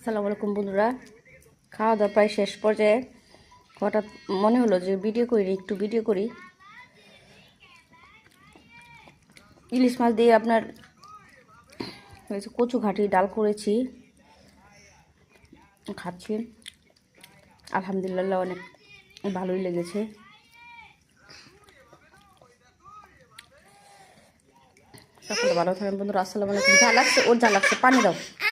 আসসালামু আলাইকুম বন্ধুরা, খাওয়া দাওয়া প্রায় শেষ পর্যায়ে হঠাৎ মনে হলো যে একটু ভিডিও করি। ইলিশ মাছ দিয়ে আপনার কচু ঘাটি ডাল করেছি, খাচ্ছি। আলহামদুলিল্লাহ, অনেক ভালোই লেগেছে। সকলে ভালো থাকেন বন্ধুরা। আসসালামু আলাইকুম। যা লাগছে পানি দাও।